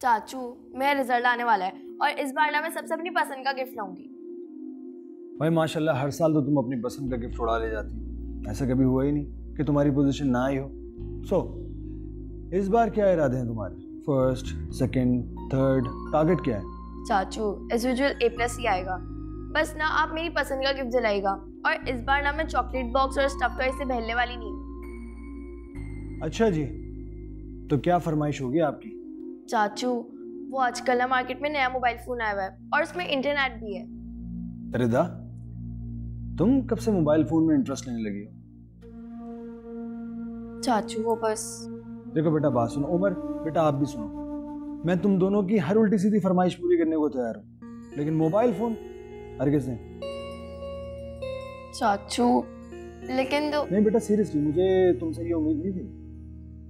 चाचू, मेरा रिजल्ट आने वाला है और इस बार ना मैं सबसे अपनी पसंद का गिफ्ट लाऊंगी। भाई माशाल्लाह, हर साल तो तुम अपनी पसंद का गिफ्ट उड़ा ले जाती हो। ऐसा कभी हुआ ही नहीं कि तुम्हारी पोजीशन ना आई हो। इस बार क्या इरादे हैं तुम्हारे? फर्स्ट, सेकंड, थर्ड, टारगेट क्या है? चाचू, एज यूजुअल A+ ही आएगा। बस ना आप मेरी पसंद का गिफ्ट दिलाएगा। और इस बार ना मैं चॉकलेट बॉक्स और स्टफ टॉय से बहलने वाली नहीं हूँ। अच्छा जी, तो क्या फरमाइश होगी आपकी? चाचू, वो आजकल ना मार्केट में नया मोबाइल फोन आया हुआ है और उसमें इंटरनेट भी है। रिदा, तुम कब से मोबाइल फोन में इंटरेस्ट लेने लगी हो? चाचू, वो बस। देखो बेटा, बात सुनो। उमर बेटा, आप भी सुनो। मैं तुम दोनों की हर उल्टी सीधी फरमाइश पूरी करने को तैयार हूँ, लेकिन मोबाइल फोन हरगिज़ नहीं। चाचू, लेकिन तो नहीं बेटा, सीरियसली मुझे तुमसे ये उम्मीद नहीं थी।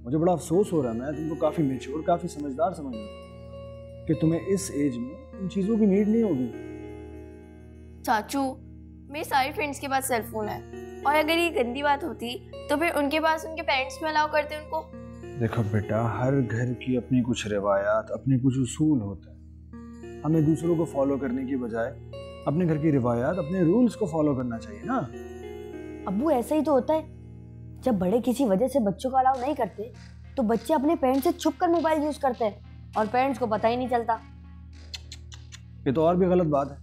मुझे बड़ा अफसोस हो रहा है। मैं तुमको काफी मैच्योर, काफी समझदार समझ रहा था कि तुम्हें इस एज में इन चीजों की नीड नहीं होगी। चाचू, मेरे सारे फ्रेंड्स के पास सेल फोन है और अगर ये गंदी बात होती तो फिर उनके पास उनके पेरेंट्स में अलाउ करते उनको। देखो बेटा, हर घर की अपनी कुछ रिवायात, अपने कुछ उसूल होते हैं। हमें दूसरों को फॉलो करने की बजाय अपने घर की रिवायात, अपने रूल्स को फॉलो करना चाहिए ना। अब्बू, ऐसा ही तो होता है। जब बड़े किसी वजह से बच्चों को अलाउ नहीं करते तो बच्चे अपने पेरेंट्स से छुप कर मोबाइल यूज करते हैं और पेरेंट्स को पता ही नहीं चलता। ये तो और भी गलत बात है।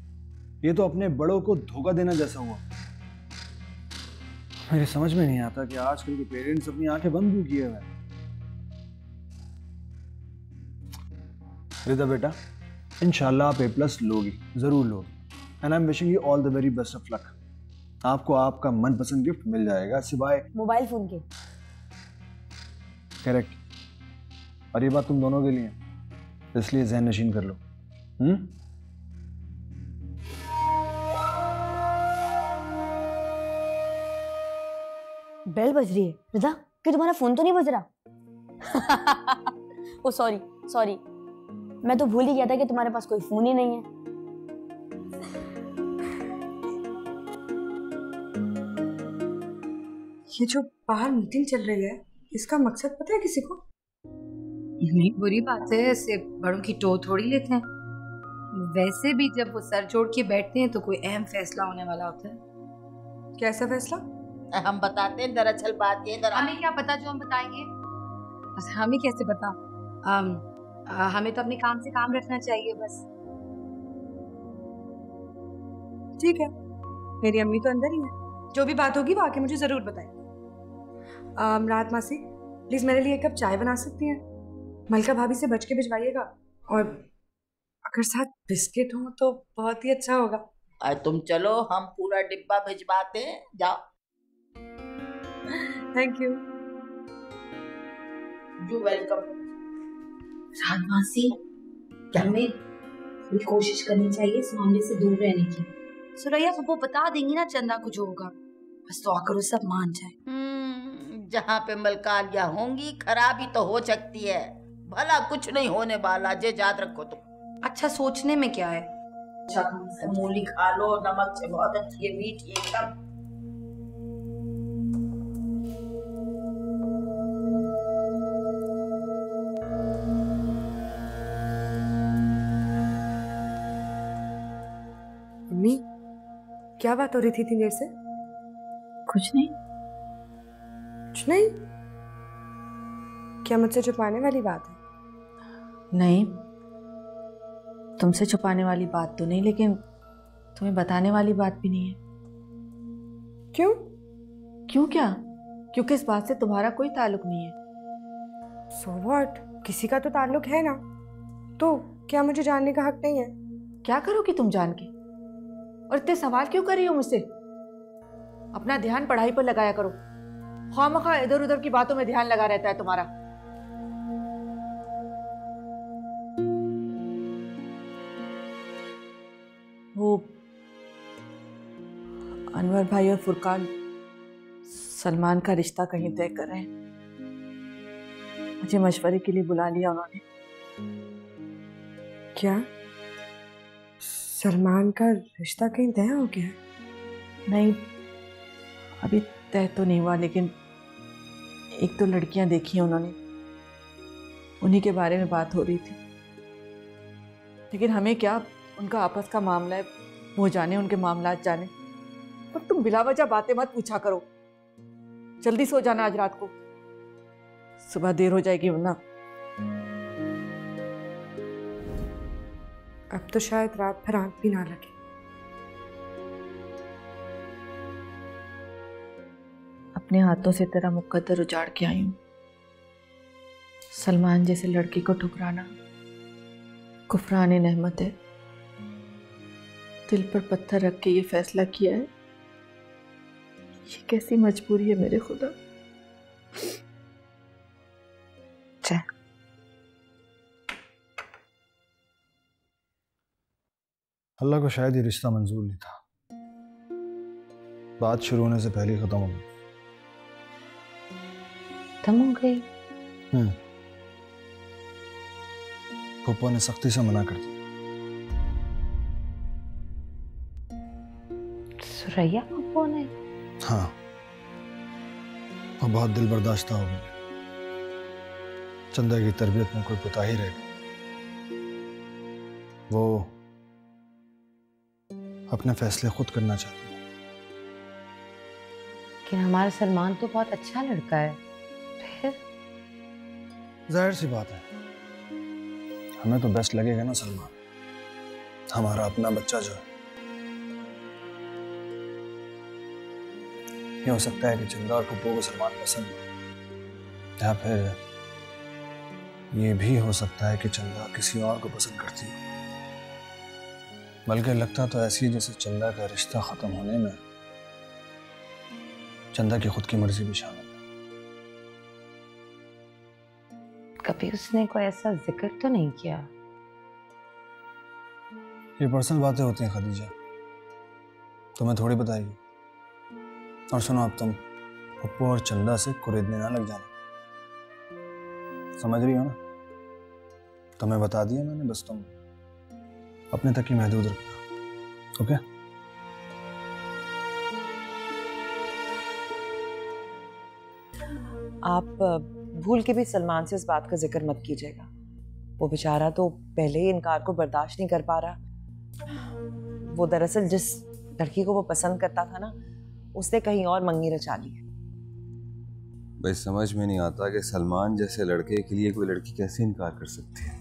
ये तो अपने बड़ों को धोखा देना जैसा हुआ। मेरे समझ में नहीं आता कि आजकल के पेरेंट्स अपनी आंखें बंद क्यों किए हुए हैं। रिदा बेटा, इंशाल्लाह आप A+ लोगी, जरूर लोगी। And I am wishing you all the very best of luck. आपको आपका मनपसंद गिफ्ट मिल जाएगा, सिवाय मोबाइल फोन के। करेक्ट। और ये बात तुम दोनों के लिए है, इसलिए ज़हन नशीन कर लो। बेल बज रही है। रिदा, कि तुम्हारा फोन तो नहीं बज रहा? ओ सॉरी सॉरी, मैं तो भूल ही गया था कि तुम्हारे पास कोई फोन ही नहीं है। ये जो बाहर मीटिंग चल रही है, इसका मकसद पता है किसी को? नहीं, बुरी बात है। ऐसे बड़ों की टो थोड़ी लेते हैं। वैसे भी जब वो सर जोड़ के बैठते हैं तो कोई अहम फैसला होने वाला होता है। कैसा फैसला? हम बताते हैं। दरअसल बात ये, हमें क्या पता जो हम बताएंगे? हमें कैसे पता? हमें तो अपने काम से काम रखना चाहिए बस। ठीक है, मेरी अम्मी तो अंदर ही है। जो भी बात होगी वो आके मुझे जरूर बताएगी। रात मासी, प्लीज मेरे लिए एक कप चाय बना सकती हैं? मलका भाभी से बच के भिजवाइएगा, और अगर साथ बिस्किट हो तो बहुत ही अच्छा होगा। तुम चलो, हम पूरा डिब्बा भिजवाते हैं। जाओ। Thank you. You welcome. रात मासी, क्या हमें पूरी कोशिश करनी चाहिए इस मामले से दूर रहने की? सुरैया, वो बता देंगी ना चंदा को जो होगा। बस तो आकर वो सब मान जाए। जहाँ पे मलकालियाँ होंगी खराबी तो हो सकती है, भला कुछ नहीं होने वाला। जे याद रखो तुम। अच्छा, सोचने में क्या है? मूली खा लो, नमक से बहुत अच्छी है, मीठी एकदम। अम्मी, क्या बात हो रही थी इतनी देर से? कुछ नहीं। कुछ नहीं? क्या मुझसे छुपाने वाली बात है? नहीं, तुमसे छुपाने वाली बात तो नहीं, लेकिन तुम्हें बताने वाली बात भी नहीं है। क्यों? क्यों क्या? क्योंकि इस बात से तुम्हारा कोई ताल्लुक नहीं है। So what? किसी का तो ताल्लुक है ना, तो क्या मुझे जानने का हक नहीं है? क्या करोगी तुम जान के? और इतने सवाल क्यों कर रही हो मुझसे? अपना ध्यान पढ़ाई पर लगाया करो। खामखा इधर उधर की बातों में ध्यान लगा रहता है तुम्हारा। वो अनवर भाई और फुरकान सलमान का रिश्ता कहीं तय कर रहे हैं। मुझे मशवरे के लिए बुला लिया उन्होंने। क्या सलमान का रिश्ता कहीं तय हो गया? नहीं, अभी तय तो नहीं हुआ, लेकिन एक दो लड़कियां देखी हैं उन्होंने, उन्हीं के बारे में बात हो रही थी। लेकिन हमें क्या, उनका आपस का मामला है, वो जाने, उनके मामलात जाने। पर तुम बिला वजह बातें मत पूछा करो। जल्दी सो जाना आज रात को, सुबह देर हो जाएगी वरना। अब तो शायद रात भर आंख भी ना लगे। अपने हाथों से तेरा मुकद्दर उजाड़ के आई हूं। सलमान जैसे लड़के को ठुकराना कुफरान नेमत है। दिल पर पत्थर रख के ये फैसला किया है। ये कैसी मजबूरी है मेरे खुदा। अल्लाह को शायद ये रिश्ता मंजूर नहीं था। बात शुरू होने से पहले ही खत्म हो गई। खत्म हो गई? पप्पा ने सख्ती से मना कर दिया। सुरैया पप्पा ने? हाँ, वो बहुत दिल बर्दाश्ता हो गई। चंदा की तरबियत में कोई कोताही रह गई। वो अपने फैसले खुद करना चाहती है। लेकिन हमारा सलमान तो बहुत अच्छा लड़का है। फिर जाहिर सी बात है, हमें तो बेस्ट लगेगा ना सलमान, हमारा अपना बच्चा जो है। ये हो सकता है कि चंदा और पप्पू को सलमान पसंद हो, या फिर ये भी हो सकता है कि चंदा किसी और को पसंद करती है। बल्कि लगता तो ऐसी है जैसे चंदा का रिश्ता खत्म होने में चंदा की खुद की मर्जी भी शामिल है। कभी उसने कोई ऐसा जिक्र तो नहीं किया? ये पर्सनल बातें होती हैं खदीजा, तुम्हें थोड़ी बताएगी। और सुनो, अब तुम पप्पू और चंदा से कुरेदने ना लग जाना, समझ रही हो ना? तुम्हें बता दिया मैंने, बस तुम अपने तक ही महदूद रखना। ओके? आप भूल के भी सलमान से इस बात का जिक्र मत कीजिएगा। वो बेचारा तो पहले ही इनकार को बर्दाश्त नहीं कर पा रहा। वो दरअसल जिस लड़की को वो पसंद करता था ना, उसने कहीं और मंगनी रचा ली है। भाई समझ में नहीं आता कि सलमान जैसे लड़के के लिए कोई लड़की कैसे इनकार कर सकती है।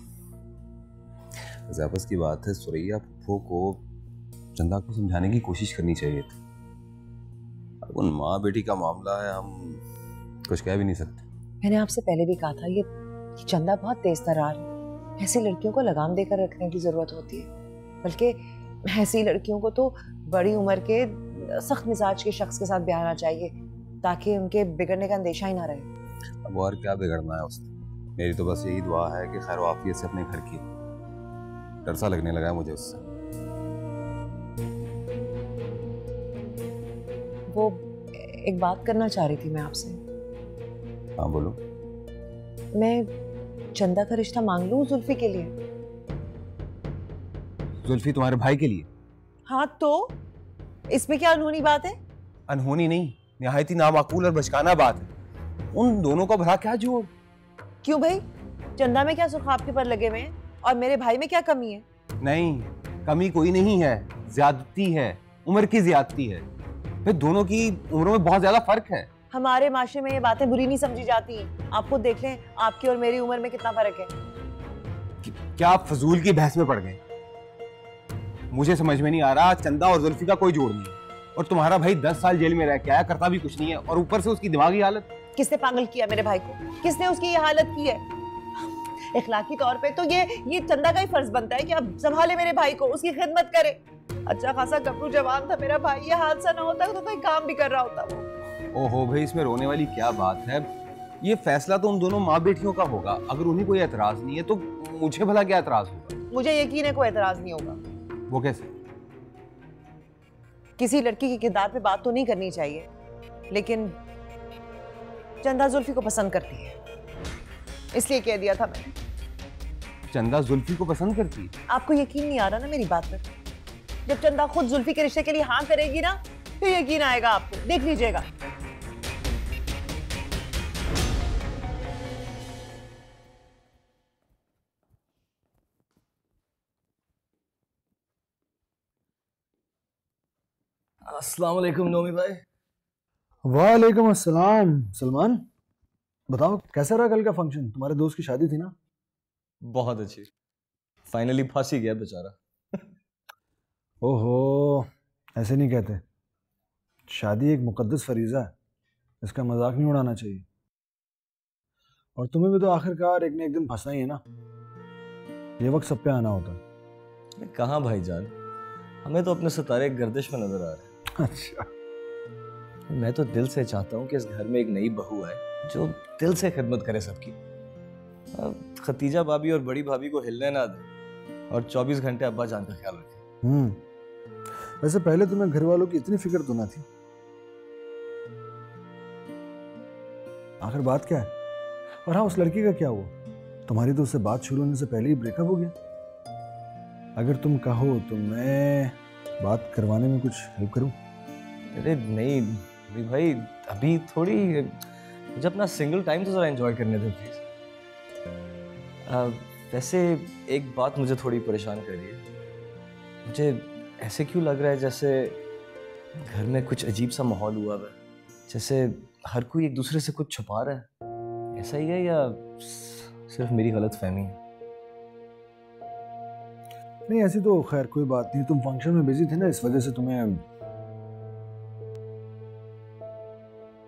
आपस की बात है, सुरैया फूफो को चंदा को समझाने की कोशिश करनी चाहिए थी। अब उन माँ बेटी का मामला है, हम कुछ कह भी नहीं सकते। मैंने आपसे पहले भी कहा था, ये चंदा बहुत तेज तर्रार है। ऐसी लड़कियों को लगाम देकर रखने की जरूरत होती है। बल्कि ऐसी लड़कियों को तो बड़ी उम्र के सख्त मिजाज के शख्स के साथ ब्याह होना चाहिए, ताकि उनके बिगड़ने का अंदेशा ही ना रहे। अब और क्या बिगड़ना है उसने? मेरी तो बस यही दुआ है कि खैर वाफियत से अपने घर की। डर सा लगने लगा है मुझे उससे। वो एक बात करना चाह रही थी मैं आपसे। हाँ बोलो। मैं चंदा का रिश्ता मांग लूं जुल्फी के लिए? जुल्फी तुम्हारे भाई के लिए? हाँ, तो इसमें क्या अनहोनी बात है? अनहोनी नहीं, निहायती नामाकूल और बचकाना बात है। उन दोनों को भला क्या जोड़? क्यों भाई, चंदा में क्या सुखाब के पर लगे हुए हैं और मेरे भाई में क्या कमी है? नहीं, कमी कोई नहीं है, ज्यादती है, उम्र की ज्यादती है। फिर दोनों की उम्रों में बहुत ज्यादा फर्क है। हमारे माशरे में ये बातें बुरी नहीं समझी जाती। आप खुद देख लें, आपकी और मेरी उम्र में कितना फर्क है। क्या आप फजूल की बहस में पड़ गए? मुझे समझ में नहीं आ रहा, चंदा और जुल्फी का कोई जोड़ नहीं है। और तुम्हारा भाई 10 साल जेल में रह के आया, करता भी कुछ नहीं है, और ऊपर से उसकी दिमागी हालत। किसने पागल किया मेरे भाई को? किसने उसकी ये हालत की है? इखलाकी तौर पे तो ये चंदा का ही फर्ज बनता है कि आप संभाले मेरे भाई को, उसकी खिदमत करे। अच्छा खासा गबरू जवान था मेरा भाई, ये हादसा ना होता तो कोई काम भी कर रहा होता वो। ओहो भाई, इसमें रोने वाली क्या बात है? ये फैसला तो उन दोनों माँ बेटियों का होगा। अगर उन्हें कोई एतराज नहीं है तो मुझे भला क्या एतराज होगा? मुझे यकीन है कोई एतराज नहीं होगा। वो कैसे? किसी लड़की के किरदार पे बात तो नहीं करनी चाहिए, लेकिन चंदा जुल्फी को पसंद करती है, इसलिए कह दिया था मैंने। चंदा जुल्फी को पसंद करती है? आपको यकीन नहीं आ रहा ना मेरी बात पर? जब चंदा खुद जुल्फी के रिश्ते के लिए हाँ करेगी ना, फिर यकीन आएगा आपको, देख लीजिएगा। अस्सलाम वालेकुम नोमी भाई। वालेकुम अस्सलाम। सलमान, बताओ कैसा रहा कल का फंक्शन? तुम्हारे दोस्त की शादी थी ना? बहुत अच्छी, फाइनली फंस ही गया बेचारा। ओहो, ऐसे नहीं कहते। शादी एक मुकद्दस फरीज़ा है, इसका मजाक नहीं उड़ाना चाहिए। और तुम्हें भी तो आखिरकार एक न एक दिन फंसना ही है ना, ये वक्त सब पे आना होता है। कहाँ भाईजान, हमें तो अपने सितारे गर्दिश में नजर आ रहे हैं। अच्छा, मैं तो दिल से चाहता हूँ कि इस घर में एक नई बहू है जो दिल से खिदमत करे सबकी। खतीजा भाभी और बड़ी भाभी को हिलने ना दे और 24 घंटे अब्बा जान का ख्याल रखे। वैसे पहले तुम्हें घर वालों की इतनी फिक्र तो ना थी। आखिर बात क्या है? और हाँ, उस लड़की का क्या हुआ? तुम्हारी तो उससे बात शुरू होने से पहले ही ब्रेकअप हो गया। अगर तुम कहो तो मैं बात करवाने में कुछ हेल्प करूं? अरे नहीं भाई, अभी थोड़ी मुझे अपना सिंगल टाइम तो जरा एंजॉय करने दो प्लीज। वैसे एक बात मुझे थोड़ी परेशान कर रही है। मुझे ऐसे क्यों लग रहा है जैसे घर में कुछ अजीब सा माहौल हुआ है, जैसे हर कोई एक दूसरे से कुछ छुपा रहा है। ऐसा ही है या सिर्फ मेरी गलत फहमी है? नहीं, ऐसी तो खैर कोई बात नहीं। तुम फंक्शन में बिजी थे ना, इस वजह से तुम्हें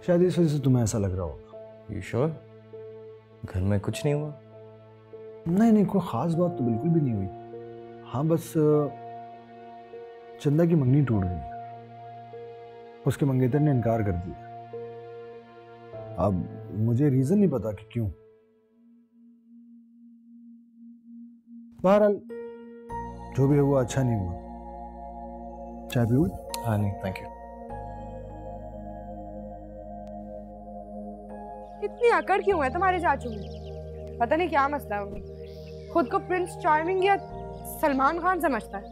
शायद इस वजह से तुम्हें ऐसा लग रहा होगा। You sure? घर में कुछ नहीं हुआ? नहीं, कोई खास बात तो बिल्कुल भी नहीं हुई। हाँ, बस चंदा की मंगनी टूट गई। उसके मंगेतर ने इनकार कर दिया। अब मुझे रीजन नहीं पता कि क्यों। बहरहाल जो भी हुआ अच्छा नहीं हुआ। चाय पियोगे? हाँ नहीं थैंक यू। इतनी अकड़ क्यों है तुम्हारे चाचू में? पता नहीं क्या मसला है उन्हें। खुद को प्रिंस चार्मिंग या सलमान खान समझता है।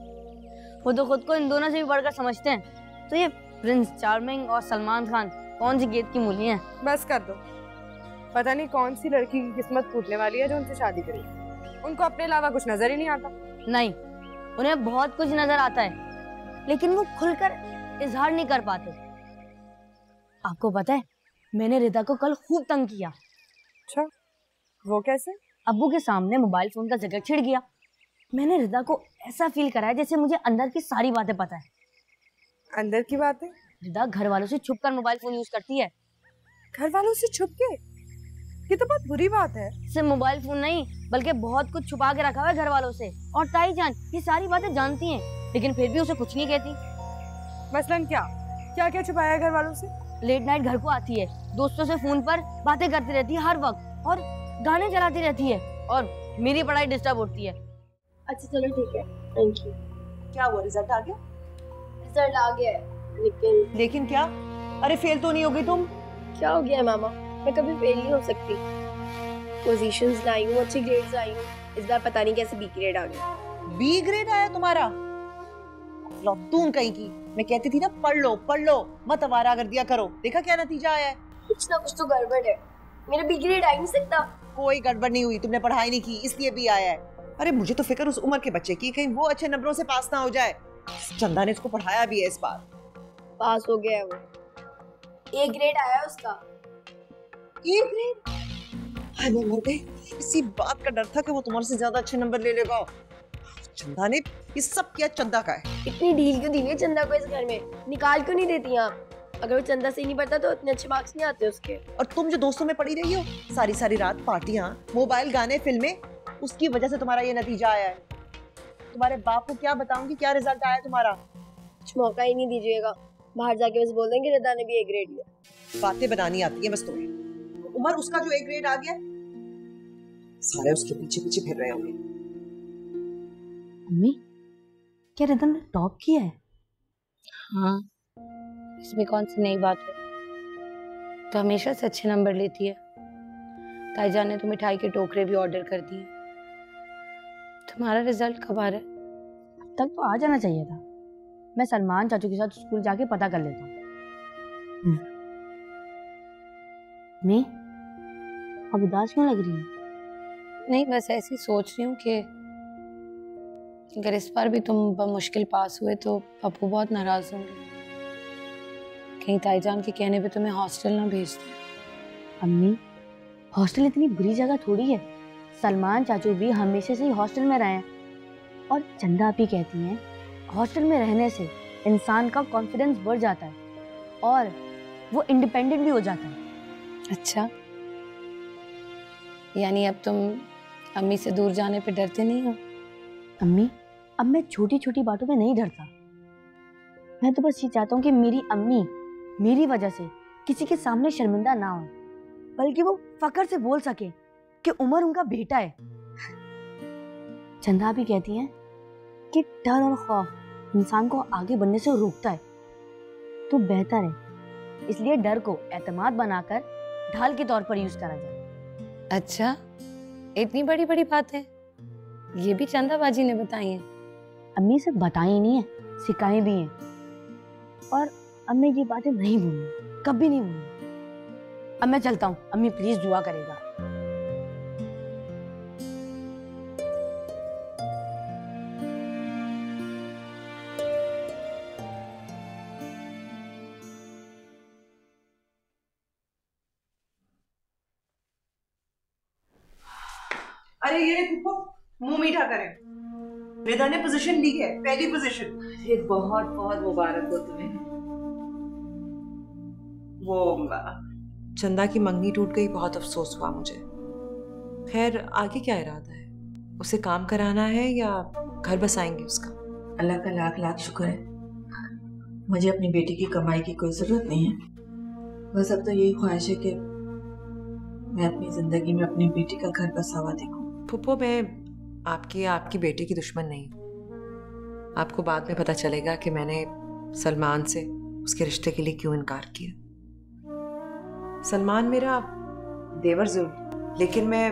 वो तो खुद को इन दोनों से भी बढ़कर समझते हैं। तो ये प्रिंस चार्मिंग और सलमान खान कौन सी गेंद की मूली हैं? बस कर दो। पता नहीं कौन सी लड़की की किस्मत फूटने वाली है जो उनसे शादी करेगी। उनको अपने अलावा कुछ नजर ही नहीं आता। नहीं, उन्हें बहुत कुछ नजर आता है, लेकिन वो खुलकर इजहार नहीं कर पाते। आपको पता है, मैंने रिदा को कल खूब तंग किया। अच्छा, वो कैसे? अब्बू के सामने मोबाइल फोन का जिक्र छिड़ गया। मैंने रिदा को ऐसा फील कराया जैसे मुझे अंदर की सारी बातें पता है। अंदर की बातें? रिदा घर वालों से छुपकर मोबाइल फोन यूज करती है। घर वालों से छुप के? ये तो बहुत बुरी बात है। सिर्फ मोबाइल फोन नहीं, बल्कि बहुत कुछ छुपा के रखा हुआ है घर वालों से। और ताई जान ये सारी बातें जानती हैं, लेकिन फिर भी उसे कुछ नहीं कहती। मसलन क्या क्या क्या छुपाया है घर वालों से? लेट नाइट घर को आती है, दोस्तों से फोन पर बातें करती रहती है हर वक्त, और गाने चलाती रहती है, और मेरी पढ़ाई डिस्टर्ब होती है। अच्छा चलो ठीक है, थैंक यू। क्या हुआ, रिजल्ट आ गया? रिजल्ट आ गया है, लेकिन क्या? अरे फेल तो नहीं हो गई तुम? क्या हो गया है मामा? मैं कभी फेल नहीं हो सकती। पोजीशंस लाई हूँ, अच्छी ग्रेड्स आई हूँ। इस बार पता नहीं कैसे बी ग्रेड आ गया। बी ग्रेड आया तुम्हारा? लौतून कहीं की। मैं कहती थी ना पढ़ लो, मत आवारा कर दिया करो। देखा क्या नतीजा आया है? कुछ ना कुछ तो गड़बड़ है। मेरा बी ग्रेड आ ही नहीं सकता। कोई गड़बड़ नहीं हुई, तुमने पढ़ाई नहीं की इसलिए भी आया है। अरे मुझे तो फिक्र उस उम्र के बच्चे की, कहीं वो अच्छे नंबरों से पास ना हो जाए। चंदा ने इसको पढ़ाया भी है इस बार। पास हो गया है वो। ए ग्रेड आया है उसका। A grade? हाय मैं मर गई। इसी बात का डर था कि वो तुम्हारे से ज्यादा अच्छे नंबर ले लेगा। चंदा ने ये सब किया चंदा का है। इतनी ढील क्यों दी है चंदा को इस घर में? निकाल क्यों नहीं देती आप? अगर वो चंदा से ही नहीं पढ़ता तो इतने अच्छे मार्क्स नहीं आते उसके। और तुम जो दोस्तों में पड़ी रही हो, सारी सारी रात पार्टियां, मोबाइल, गाने, फिल्में, उसकी वजह से तुम्हारा ये नतीजा आया है। तुम्हारे बाप को क्या बताऊंगी क्या रिजल्ट आया तुम्हारा? कुछ मौका ही नहीं दीजिएगा। बाहर जाके बस बोल देंगे रिदा ने भी ए ग्रेड लिया। बातें बनानी आती है बस तुम्हें। उमर उसका जो ए ग्रेड आ गया, सारे उसके पीछे पीछे फिर रहे होंगे। मम्मी, क्या रिदा ने टॉप किया है? हाँ, इसमें कौन सी नई बात है? तो हमेशा से अच्छे नंबर लेती है। ताईजान ने तो मिठाई के टोकरे भी ऑर्डर कर दिए। तुम्हारा रिजल्ट कब आ रहा है? अब तक तो आ जाना चाहिए था। मैं सलमान चाचू के साथ स्कूल जाके पता कर लेता हूँ। मैं अब उदास क्यों लग रही है? नहीं, बस ऐसी सोच रही हूँ कि अगर इस बार भी तुम मुश्किल पास हुए तो पप्पू बहुत नाराज होंगे। कहीं ताईजान के कहने पे तुम्हें हॉस्टल ना भेज दे। अम्मी, हॉस्टल इतनी बुरी जगह थोड़ी है। सलमान चाचू भी हमेशा से ही हॉस्टल में रहे हैं और चंदा भी कहती हैं हॉस्टल में रहने से इंसान का कॉन्फिडेंस बढ़ जाता है और वो इंडिपेंडेंट भी हो जाता है। अच्छा, यानी अब तुम अम्मी से दूर जाने पे डरते नहीं हो? अम्मी, अब मैं छोटी छोटी बातों में नहीं डरता। मैं तो बस ये चाहता हूँ कि मेरी अम्मी मेरी वजह से किसी के सामने शर्मिंदा ना हो, बल्कि वो फक्र से बोल सके कि उमर उनका बेटा है। चंदा भी कहती हैं कि डर और खौफ इंसान को आगे बढ़ने से रोकता है, तो बेहतर है इसलिए डर को एतमाद बनाकर ढाल के तौर पर यूज करा जाए। अच्छा, इतनी बड़ी बड़ी बात है, ये भी चंदाबाजी ने बताई है? अम्मी से बताई नहीं है, सिखाई भी हैं। और अब मैं ये बातें नहीं भूलूंगी, कभी नहीं भूलूंगी। अब मैं चलता हूँ, अम्मी प्लीज दुआ करेगा। अरे ये फूफो, मुंह मीठा करें। रिदा ने पोजीशन ली है, पहली पोजीशन। ये बहुत बहुत मुबारक हो तुम्हें। वो चंदा की मंगनी टूट गई, बहुत अफसोस हुआ मुझे। खैर आगे क्या इरादा है? उसे काम कराना है या घर बसाएंगे उसका? अल्लाह का लाख लाख शुक्र है, मुझे अपनी बेटी की कमाई की कोई जरूरत नहीं है। बस अब तो यही ख्वाहिश है कि मैं अपनी जिंदगी में अपनी बेटी का घर बसा हुआ देखूं। फुप्पो, मैं आपकी बेटी की दुश्मन नहीं हूँ। आपको बाद में पता चलेगा कि मैंने सलमान से उसके रिश्ते के लिए क्यों इनकार किया। सलमान मेरा देवर जरूर, लेकिन मैं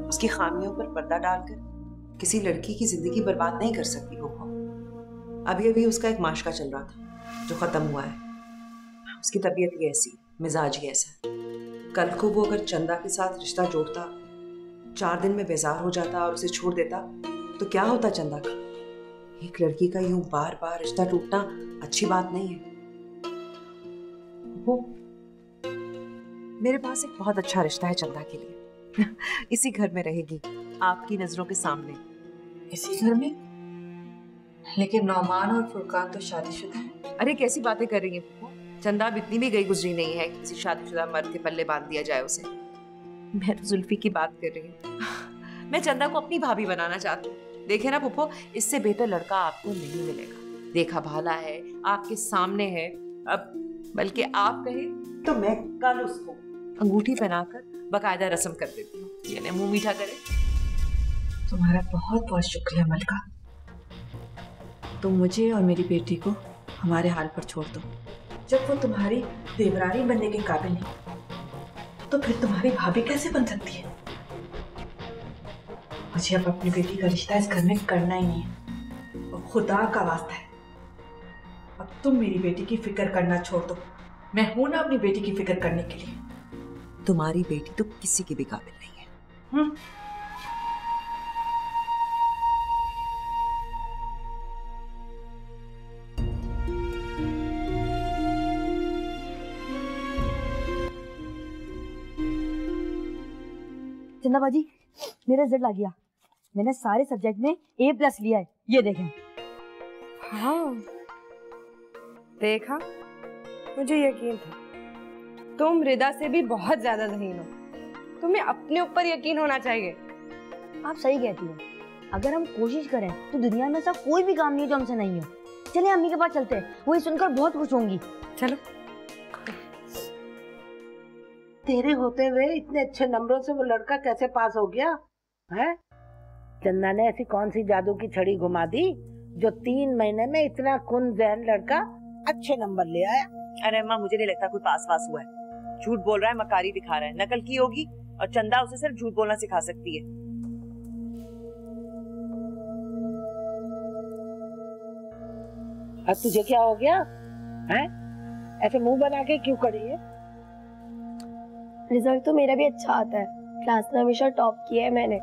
उसकी खामियों पर पर्दा डालकर किसी लड़की की जिंदगी बर्बाद नहीं कर सकती। फुप्पो, अभी अभी उसका एक माशका चल रहा था जो खत्म हुआ है। उसकी तबीयत ही ऐसी, मिजाज ही ऐसा। कल को वो अगर चंदा के साथ रिश्ता जोड़ता, 4 दिन में बेजार हो जाता और उसे छोड़ देता, तो क्या होता चंदा का? एक लड़की का यूं बार बार रिश्ता टूटना अच्छी बात नहीं है। वो मेरे पास एक बहुत अच्छा रिश्ता है चंदा के लिए। इसी घर में रहेगी, आपकी नजरों के सामने। इसी घर में? लेकिन नौमान और फुरकान तो शादीशुदा हैं। अरे कैसी बातें कर रही हैं? चंदा अब इतनी भी गई गुजरी नहीं है कि किसी शादीशुदा मर्द के पल्ले बांध दिया जाए उसे। मैं तो जुल्फी की बात कर रही हूँ। मैं चंदा को अपनी भाभी बनाना चाहती हूँ। देखे ना पुप्पो, इससे बेहतर लड़का आपको नहीं मिलेगा। देखा भाला है, आपके सामने है। अब बल्कि आप कहे तो मैं कल उसको अंगूठी पहनाकर बकायदा रस्म कर देती हूँ। ये मुंह मीठा करे। तुम्हारा बहुत बहुत शुक्रिया मलका, तुम मुझे और मेरी बेटी को हमारे हाल पर छोड़ दो। जब वो तुम्हारी देवरानी बनने के काबिल नहीं, तो फिर तुम्हारी भाभी कैसे बन सकती है? मुझे अब अपनी बेटी का रिश्ता इस घर में करना ही नहीं है। और खुदा का वास्ता है, अब तुम मेरी बेटी की फिक्र करना छोड़ दो। मैं हूं ना अपनी बेटी की फिक्र करने के लिए। तुम्हारी बेटी तो किसी की भी काबिल नहीं है। चंदा बाजी, मेरा रिजल्ट आ गया। मैंने सारे सब्जेक्ट में A+ लिया है, ये देखें। हाँ देखा, मुझे यकीन था। तुम रिदा से भी बहुत ज्यादा ज़हीन हो। तुम्हें अपने ऊपर यकीन होना चाहिए। आप सही कहती हैं। अगर हम कोशिश करें तो दुनिया में ऐसा कोई भी काम नहीं है जो हमसे नहीं हो। चलिए अम्मी के पास चलते हैं, वो सुनकर बहुत खुश होंगी। चलो। तेरे होते हुए इतने अच्छे नंबरों से वो लड़का कैसे पास हो गया है? चंदा ने ऐसी कौन सी जादू की छड़ी घुमा दी जो 3 महीने में इतना कुन जहन लड़का अच्छे नंबर ले आया? अरे अम्मा, मुझे नहीं लगता कोई पास हुआ है। झूठ बोल रहा है, मकारी दिखा रहा है, नकल की होगी। और चंदा उसे सिर्फ झूठ बोलना सिखा सकती है। अब तुझे क्या हो गया है? ऐसे मुंह बना के क्यों खड़ी है? रिजल्ट तो मेरा भी अच्छा आता है, क्लास में हमेशा टॉप किया है मैंने।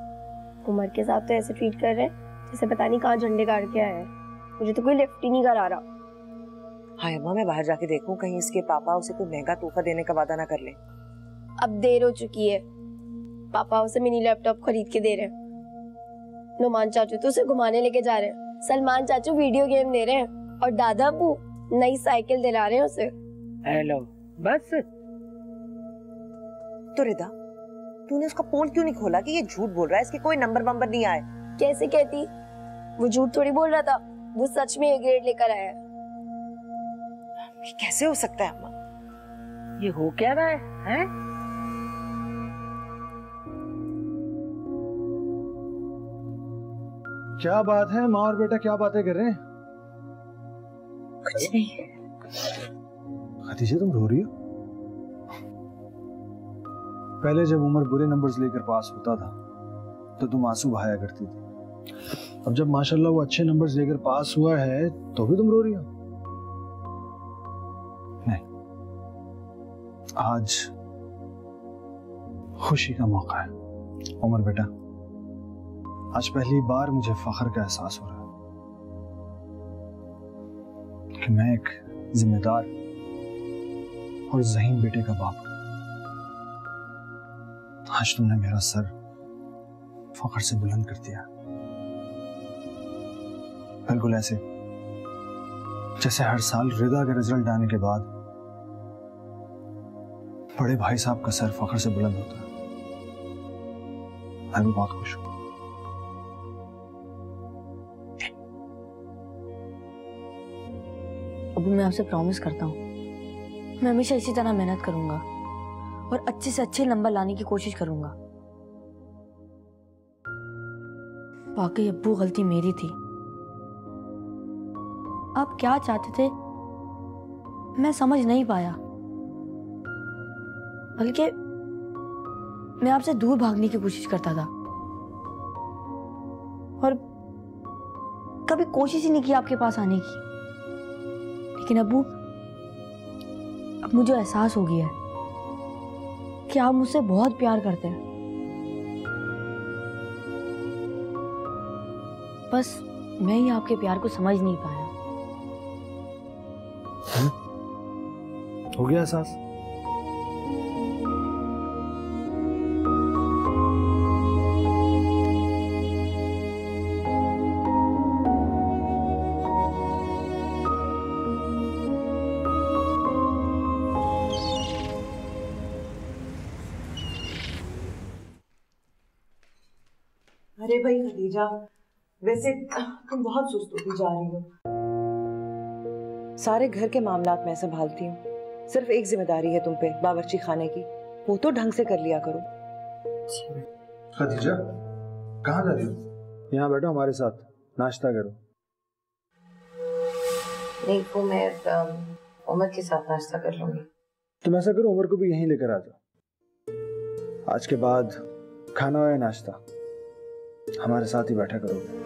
उमर के साथ तो ऐसे ट्रीट कर रहे हैं जैसे पता नहीं कहाँ झंडे गाड़ के आए हैं। मुझे तो कोई लिफ्ट ही नहीं करा रहा। हाँ अम्मा, मैं बाहर जाके देखूं कहीं इसके पापा उसे कोई महंगा तोहफा देने का वादा ना कर ले। अब देर हो चुकी है, पापा उसे मिनी लैपटॉप खरीद के दे रहे हैं, नुमान चाचू तो उसे घुमाने लेके जा रहे हैं, सलमान चाचू वीडियो गेम दे रहे हैं और दादा अब्बू नई साइकिल दिला रहे हैं उसे। हेलो बस। तो रिदा, तूने उसका फोन क्यों नहीं खोला कि ये झूठ बोल रहा है, इसके कोई नंबर वंबर नहीं आए? कैसे कहती, वो झूठ थोड़ी बोल रहा था, वो सच में A ग्रेड लेकर आया है। ये कैसे हो सकता है अम्मा? ये हो क्या रहा है, हैं? क्या बात है, माँ और बेटा क्या बातें कर रहे हैं? कुछ नहीं। खदीजा तुम रो रही हो? पहले जब उमर बुरे नंबर्स लेकर पास होता था तो तुम आंसू बहाया करती थी, अब जब माशाल्लाह वो अच्छे नंबर्स लेकर पास हुआ है तो भी तुम रो रही हो? नहीं, आज खुशी का मौका है उमर बेटा। आज पहली बार मुझे फख्र का एहसास हो रहा है कि मैं एक जिम्मेदार और ज़हीन बेटे का बाप हूं। आज तुमने मेरा सर फख्र से बुलंद कर दिया, बिल्कुल ऐसे जैसे हर साल रिदा के रिजल्ट आने के बाद बड़े भाई साहब का सर फख्र से बुलंद होता है। मैं भी बहुत खुश हूं। अबू, मैं आपसे प्रॉमिस करता हूँ मैं हमेशा इसी तरह मेहनत करूंगा और अच्छे से अच्छे नंबर लाने की कोशिश करूंगा। वाकई अब्बू, गलती मेरी थी। आप क्या चाहते थे मैं समझ नहीं पाया, बल्कि मैं आपसे दूर भागने की कोशिश करता था और कभी कोशिश ही नहीं की आपके पास आने की। लेकिन अब्बू, अब मुझे एहसास हो गया है कि आप मुझसे बहुत प्यार करते हैं। बस मैं ही आपके प्यार को समझ नहीं पाया। हो गया एहसास? अरे भाई खदीजा, वैसे तुम बहुत सुस्त होती जा रही हो। सारे घर के मामलात मैं संभालती हूँ, सिर्फ एक जिम्मेदारी है तुम पे, बावर्ची खाने की, वो तो ढंग से कर लिया करो। खदीजा, कहाँ जा रही हो? यहाँ बैठो हमारे साथ, नाश्ता करो। नहीं, वो मैं उमर के साथ नाश्ता कर लूंगी। तुम ऐसा करो, उमर को भी यहीं लेकर आ जाओ। आज के बाद खाना या नाश्ता हमारे साथ ही बैठा करोगे।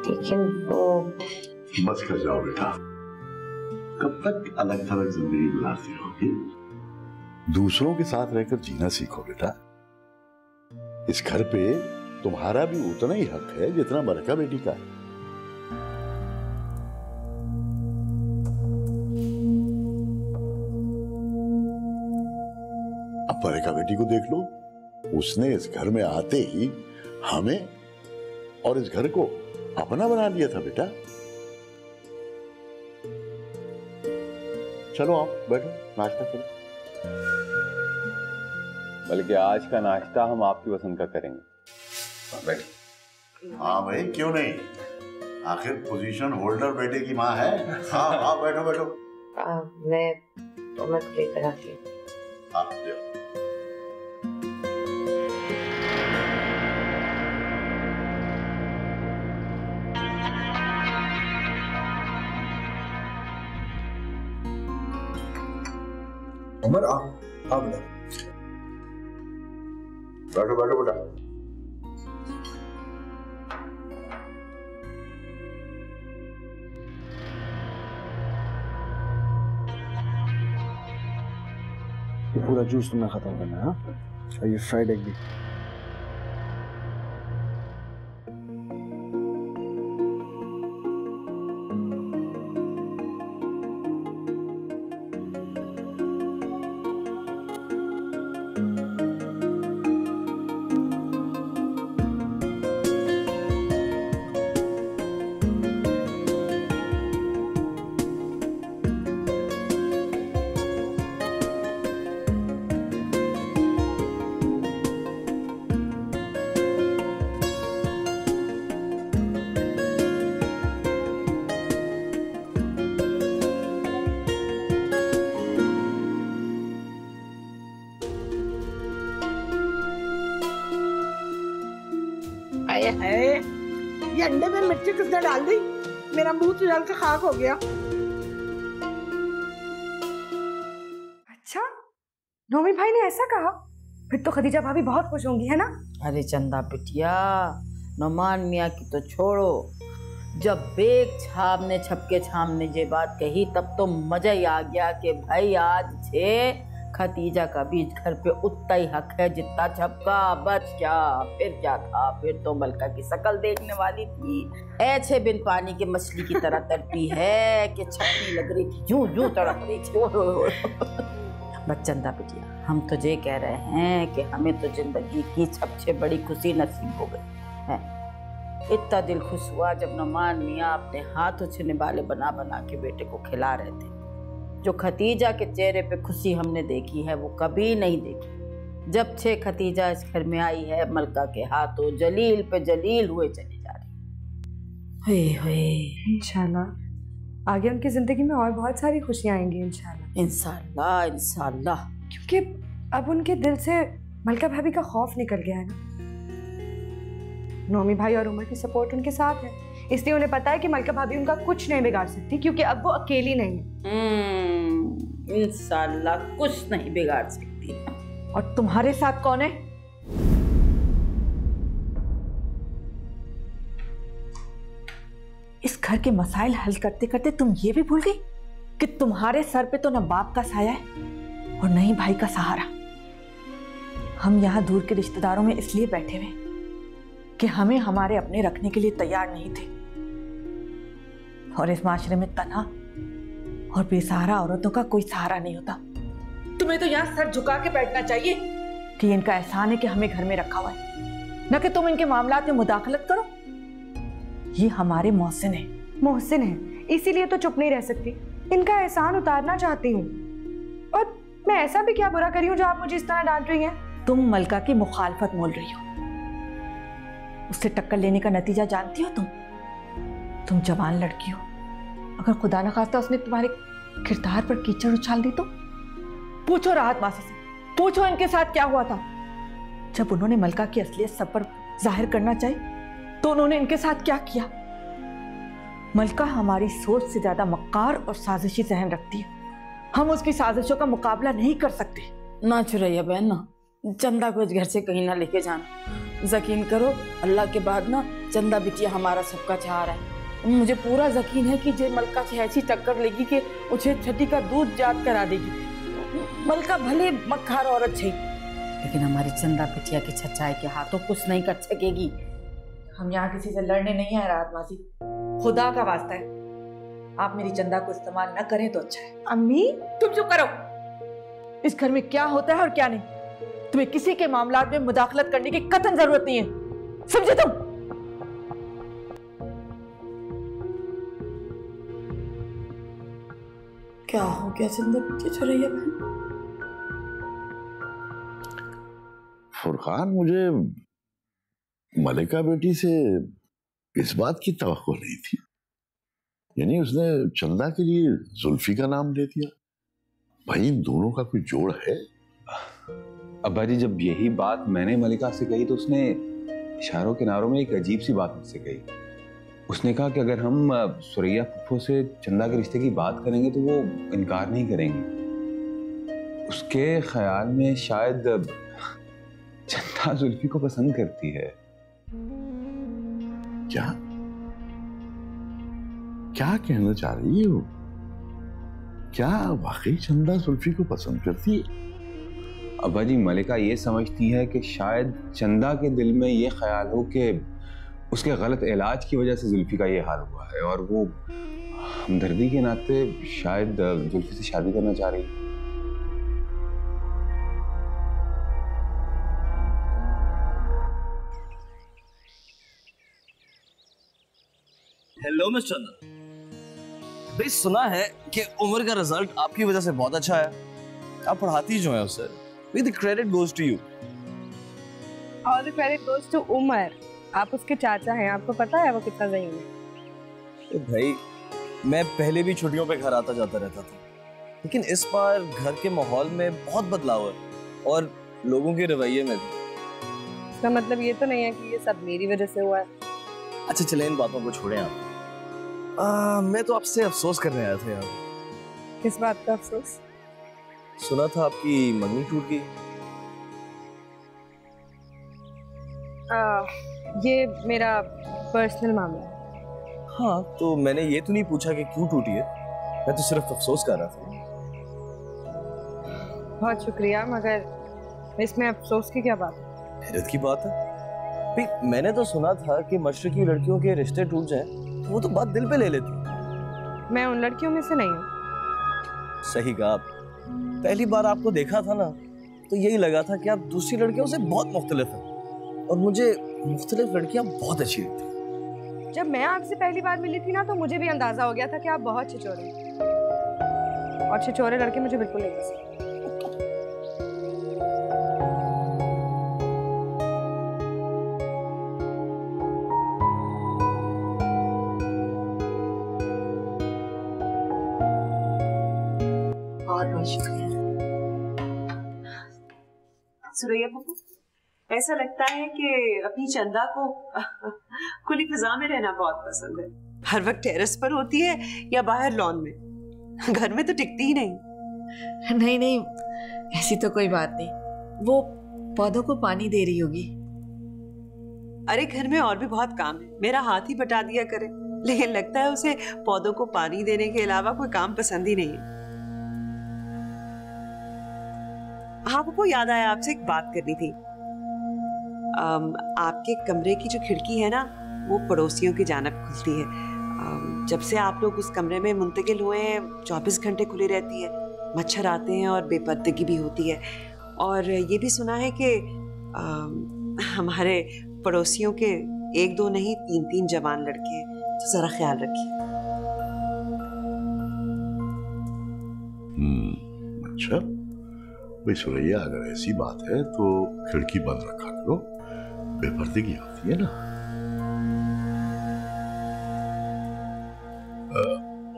लेकिन वो बस कर जाओ बेटा, कब तक अलग थलग जिंदगी गुजारती रहोगी? दूसरों के साथ रहकर जीना सीखो बेटा। इस घर पे तुम्हारा भी उतना ही हक है जितना बरका बेटी का है। अब बरका बेटी को देख लो, उसने इस घर में आते ही हमें और इस घर को अपना बना लिया था बेटा। चलो आप बैठो, नाश्ता करो। बल्कि आज का नाश्ता हम आपकी पसंद का करेंगे। बैठो। हाँ भाई, क्यों नहीं, आखिर पोजीशन होल्डर बेटे की माँ है। हाँ हाँ, बैठो बैठो। मैं उमर को लेकर आती हूँ। हाँ जाओ। उमर, आ बेटा। बैठो बैठो बेटा। ये पूरा जूस तुमने खत्म करना है, हाँ? और ये फ्राइड एग भी। हाय हाय, ये अंडे में मिर्ची किसने डाल दी? मेरा मुंह तो जल के खाक हो गया। अच्छा, नौमी भाई ने ऐसा कहा? फिर तो खदीजा भाभी बहुत खुश होंगी, है ना? अरे चंदा बिटिया, नौमान मियाँ की तो छोड़ो, जब बेग छाप ने छपके छाम ने ये बात कही तब तो मजा ही आ गया कि भाई आज छे खतीजा का बीज घर पे उतना ही हक है जितना छपका। बच क्या, फिर क्या था? फिर तो मलका की शक्ल देखने वाली थी, ऐसे बिन पानी के मछली की तरह तड़पी है कि छपनी लग रही थी, यूं यूं तड़प रही थी। बस चंदा बिटिया, हम तो ये कह रहे हैं कि हमें तो जिंदगी की सबसे बड़ी खुशी नसीब हो गई है। इतना दिल खुश हुआ जब नौमान मियाँ अपने हाथों से निवाले बना बना के बेटे को खिला रहे थे। जो खतीजा के चेहरे पे खुशी हमने देखी है वो कभी नहीं देखी। जब से खतीजा इस घर में आई है, मलका के हाथों जलील पे जलील हुए चले जा रहे। इंशाल्लाह आगे उनकी जिंदगी में और बहुत सारी खुशियां आएंगी इंशाल्लाह। इंशाल्लाह इंशाल्लाह, क्योंकि अब उनके दिल से मलका भाभी का खौफ निकल गया है ना। नौमी भाई और उमर की सपोर्ट उनके साथ है, इसलिए उन्हें पता है कि मलका भाभी उनका कुछ नहीं बिगाड़ सकती, क्योंकि अब वो अकेली नहीं है। इंशाल्लाह कुछ नहीं बिगाड़ सकती। और तुम्हारे साथ कौन है? इस घर के मसाइल हल करते करते तुम ये भी भूल गई कि तुम्हारे सर पे तो न बाप का साया है और न ही भाई का सहारा। हम यहाँ दूर के रिश्तेदारों में इसलिए बैठे हुए कि हमें हमारे अपने रखने के लिए तैयार नहीं थे, और इस माशरे में तन्हा और बेसहारा औरतों का कोई सहारा नहीं होता। तुम्हें तो यहाँ सर झुका के बैठना चाहिए कि इनका एहसान है कि हमें घर में रखा हुआ है, न कि तुम इनके मामलात में मुदाखलत करो। ये हमारे मोहसिन है। मोहसिन है, इसीलिए तो चुप नहीं रह सकती। इनका एहसान उतारना चाहती हूँ, और मैं ऐसा भी क्या बुरा करी हूँ जो आप मुझे इस तरह डांट रही हैं? तुम मलका की मुखालफत मोल रही हो, उससे टक्कर लेने का नतीजा जानती हो तुम जवान लड़की हो। अगर खुदा न खास्ता उसने तुम्हारे किरदार पर कीचड़ उछाल दी तो? पूछो राहत मासी से, पूछो इनके साथ क्या हुआ था। जब उन्होंने मलका की असलियत सब पर जाहिर करना चाहिए तो उन्होंने इनके साथ क्या किया। मलका हमारी सोच से ज्यादा मक्कार और साजिशी जहन रखती है, हम उसकी साजिशों का मुकाबला नहीं कर सकते। ना चुरैया बहन ना, चंदा को इस घर से कहीं ना लेके जाना। यकीन करो, अल्लाह के बाद ना चंदा बिटिया हमारा सबका चाह है। मुझे पूरा यकीन है कि जे मलका से ऐसी टक्कर लेगी कि उसे छठी का दूध याद करा देगी। मलका भले मक्खार औरत है, लेकिन हमारी चंदा बिटिया की सच्चाई के हाथों कुछ नहीं कर सकेगी। हम यहाँ किसी से लड़ने नहीं आए राहत मासी, खुदा का वास्ता है आप मेरी चंदा को इस्तेमाल न करें तो अच्छा है। अम्मी तुम चुप करो। इस घर में क्या होता है और क्या नहीं, तुम्हें किसी के मामलात में मुदाखलत करने की कतई जरूरत नहीं है, समझे तुम? क्या हो गया चंदा बिटिया चुरैया बहन? फुरकान, मुझे मलिका बेटी से इस बात की तवक्को नहीं थी, यानी उसने चंदा के लिए जुल्फी का नाम ले दिया। भाई इन दोनों का कोई जोड़ है? अब्बा जी, जब यही बात मैंने मलिका से कही तो उसने इशारों किनारों में एक अजीब सी बात मुझसे कही। उसने कहा कि अगर हम सुरैया फुफ्फो से चंदा के रिश्ते की बात करेंगे तो वो इनकार नहीं करेंगे। उसके ख्याल में शायद चंदा जुल्फी को पसंद करती है। क्या क्या कहना चाह रही है वो? क्या वाकई चंदा जुल्फी को पसंद करती है? अब्बा जी, मलिका ये समझती है कि शायद चंदा के दिल में ये ख्याल हो कि उसके गलत इलाज की वजह से जुल्फी का ये हाल हुआ है, और वो हमदर्दी के नाते शायद जुल्फी से शादी करना चाह रही है। हेलो मिस चंदा, भाई सुना है कि उमर का रिजल्ट आपकी वजह से बहुत अच्छा है। आप पढ़ाती जो है उसे। The credit goes to you. All the credit goes to Umar. आप उसके चाचा हैं, आपको पता है वो कितना ज़हीन है। भाई मैं पहले भी छुट्टियों पे घर आता जाता रहता था, लेकिन इस बार घर के माहौल में बहुत बदलाव है और लोगों के रवैये में भी। इसका मतलब ये तो नहीं है कि ये सब मेरी वजह से हुआ है। अच्छा चले इन बातों को छोड़ें आप। मैं तो आपसे अफसोस करने आया था यार। किस बात का अफसोस? सुना था आपकी मंगनी टूट गई। ये मेरा पर्सनल मामला है। हाँ तो मैंने ये तो नहीं पूछा कि क्यों टूटी है, मैं तो सिर्फ अफसोस कर रहा था। बहुत शुक्रिया, मगर इसमें अफसोस की क्या बात है? हैरत की बात है भाई, मैंने तो सुना था कि मशरकी लड़कियों के रिश्ते टूट जाएं तो वो तो बात दिल पे ले लेती। मैं उन लड़कियों में से नहीं हूँ। सही कहा आप। पहली बार आपको देखा था ना तो यही लगा था कि आप दूसरी लड़कियों से बहुत मुख्तलिफ हैं और मुझे मुख्तलिफ लड़कियां बहुत अच्छी लगती हैं। जब मैं आपसे पहली बार मिली थी ना तो मुझे भी अंदाजा हो गया था कि आप बहुत छिछोरे हैं, और छिछोरे लड़के मुझे बिल्कुल नहीं पसंद। बहुत शुक्रिया। सुरैया पप्पू, ऐसा लगता है कि अपनी चंदा को खुली फिजा में रहना बहुत पसंद है। हर वक्त टेरेस पर होती है या बाहर लॉन में, घर में तो टिकती ही नहीं। नहीं नहीं, ऐसी तो कोई बात नहीं, वो पौधों को पानी दे रही होगी। अरे घर में और भी बहुत काम है, मेरा हाथ ही बटा दिया करे, लेकिन लगता है उसे पौधों को पानी देने के अलावा कोई काम पसंद ही नहीं है। हाँ पप्पू, याद आया, आपसे एक बात करनी थी। आपके कमरे की जो खिड़की है ना वो पड़ोसियों की जानब खुलती है। जब से आप लोग उस कमरे में मुंतकिल हुए हैं 24 घंटे खुली रहती है, मच्छर आते हैं और बेपर्दगी भी होती है। और ये भी सुना है कि हमारे पड़ोसियों के 1-2 नहीं 3-3 जवान लड़के हैं, तो जरा ख्याल रखिए। अच्छा भाई सुरैया, अगर ऐसी बात है तो खिड़की बंद रखा करो, बेपर्दगी होती है ना।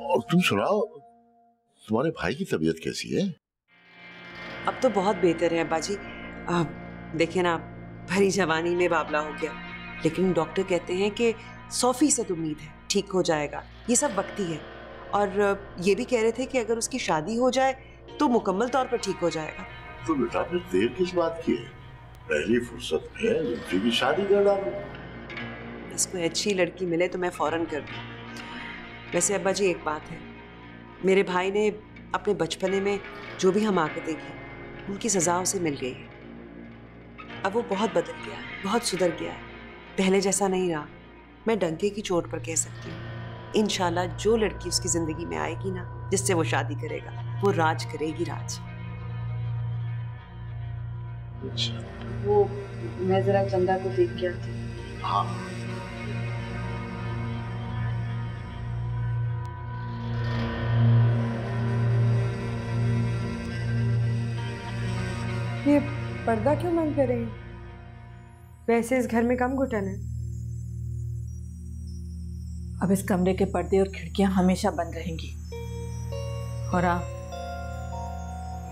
और तुम सुनाओ, तुम्हारे भाई की तबीयत कैसी है? अब तो बहुत बेहतर है अब्बाजी। देखिए ना, भरी जवानी में बाबला हो गया, लेकिन डॉक्टर कहते हैं कि 100% उम्मीद है ठीक हो जाएगा, ये सब वक्ती है। और ये भी कह रहे थे कि अगर उसकी शादी हो जाए तो मुकम्मल तौर पर ठीक हो जाएगा। तो बेटा फिर देर किस बात की है, पहली फुर्सत में लड़की की शादी कर डालो। बस कोई अच्छी लड़की मिले तो मैं फौरन कर दूं। वैसे अब्बा जी एक बात है, मेरे भाई ने अपने बचपने में जो भी हमाकतें की उनकी सजा उसे मिल गई है। अब वो बहुत बदल गया है, बहुत सुधर गया है, पहले जैसा नहीं रहा। मैं डंके की चोट पर कह सकती हूँ, इंशाल्लाह जो लड़की उसकी जिंदगी में आएगी ना, जिससे वो शादी करेगा, वो राज करेगी, राज। वो मैं जरा चंदा को देख के आती हूँ। हाँ ये पर्दा क्यों बंद कर रही है? वैसे इस घर में कम घुटन है। अब इस कमरे के पर्दे और खिड़कियां हमेशा बंद रहेंगी। और हाँ,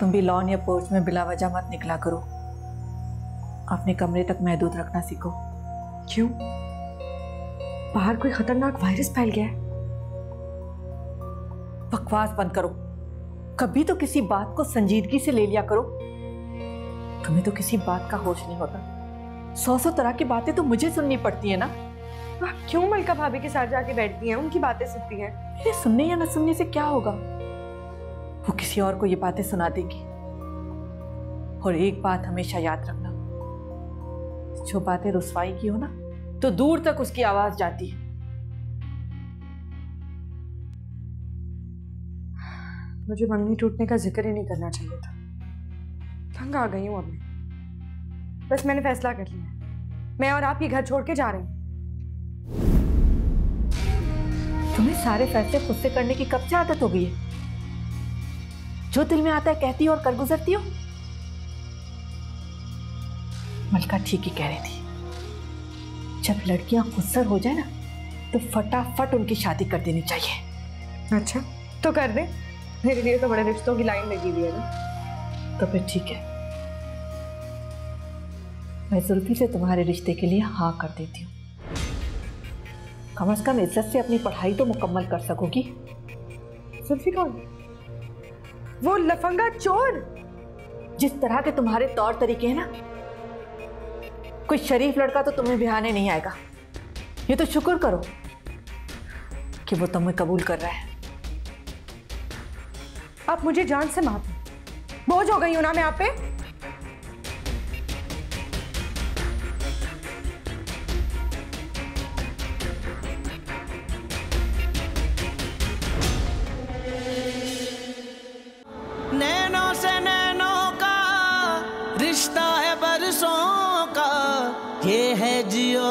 तुम भी लॉन या पोर्च में बिला वजह मत निकला करो, अपने कमरे तक महदूद रखना सीखो। क्यों? बाहर कोई खतरनाक वायरस फैल गया है? बकवास बंद करो, कभी तो किसी बात को संजीदगी से ले लिया करो। तुम्हें तो किसी बात का होश नहीं होता, 100 तरह की बातें तो मुझे सुननी पड़ती है ना। आप क्यों मलका भाभी के साथ जाके बैठती हैं, उनकी बातें सुनती हैं? मेरे सुनने या न सुनने से क्या होगा, वो किसी और को ये बातें सुना देगी। और एक बात हमेशा याद रखना, जो बातें रुसवाई की हो ना, तो दूर तक उसकी आवाज जाती है। मुझे मंगनी टूटने का जिक्र ही नहीं करना चाहिए था। तंग आ गई हूं अब मैं। बस मैंने फैसला कर लिया, मैं और आप ये घर छोड़ के जा रहे हैं। तुम्हें सारे फैसले खुद से करने की कब से आदत हो गई है? जो दिल में आता है कहती हो और कर गुजरती हो। मलका ठीक ही कह रही थी, जब लड़कियां खुदसर हो जाए ना तो फटाफट उनकी शादी कर देनी चाहिए। अच्छा तो कर दे, मेरे लिए तो बड़े रिश्तों की लाइन लगी हुई है ना। तो फिर ठीक है, मैं जुल्फी से तुम्हारे रिश्ते के लिए हाँ कर देती हूँ। कम से कम इज्जत से अपनी पढ़ाई तो मुकम्मल कर सकोगी। जुल्फी कौन? वो लफंगा चोर। जिस तरह के तुम्हारे तौर तरीके हैं ना, कोई शरीफ लड़का तो तुम्हें बिहाने नहीं आएगा। ये तो शुक्र करो कि वो तुम्हें कबूल कर रहा है। आप मुझे जान से मार दो, बोझ हो गई हूं ना मैं आप पे। नैनों से नैनों का रिश्ता है बरसों का, ये है जियो